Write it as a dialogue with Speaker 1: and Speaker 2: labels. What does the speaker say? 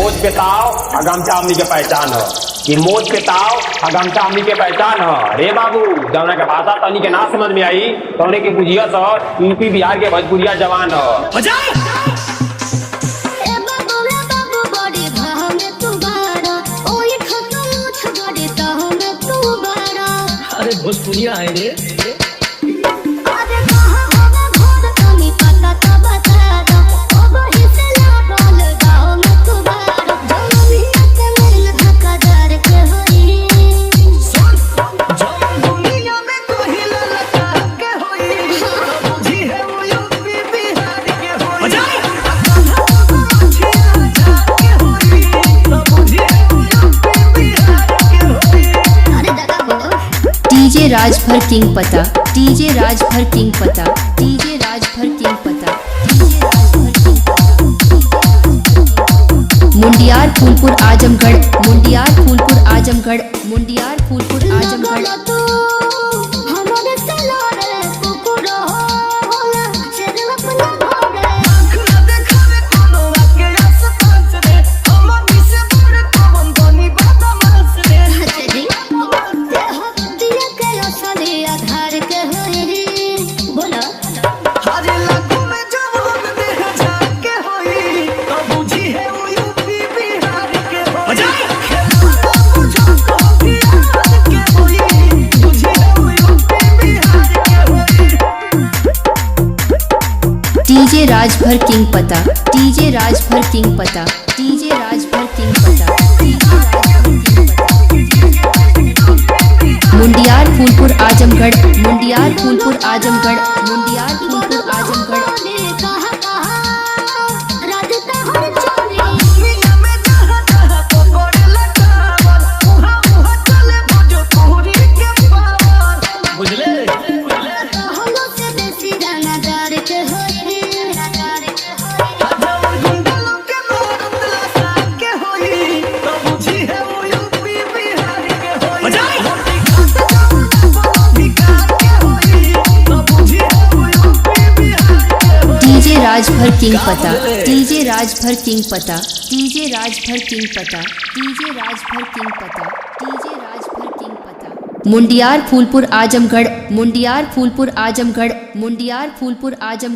Speaker 1: मोज पे ताव आ गमछा हमनी के पहचान ह। कि मोज पे ताव आ गमछा हमनी के पहचान ह। रे बाबू जौना के भाषा तनी के ना समझ में आई तौने के बुझिया सर यूपी बिहार के भोजपुरिया जवान ह।
Speaker 2: अरे भोजपुरिया है रे।
Speaker 3: डीजे राजभर किंग पता, डीजे राजभर किंग पता, डीजे राजभर किंग पता, मुंडियार फूलपुर आजमगढ़, मुंडियार फूलपुर आजमगढ़, मुंडियार फूलपुर आजमगढ़। डीजे राजभर किंग पता, डीजे राजभर किंग पता, डीजे राजभर किंग पता, मुंडियार फूलपुर आजमगढ़, मुंडियार फूलपुर आजमगढ़, मुंडियार फूलपुर आजमगढ़। राजभर किंग पता, डीजे राजभर किंग पता, डीजे राजभर किंग पता, डीजे राजभर किंग पता, डीजे राजभर किंग पता। मुंडियार फूलपुर आजमगढ़, मुंडियार फूलपुर आजमगढ़, मुंडियार फूलपुर आजमगढ़।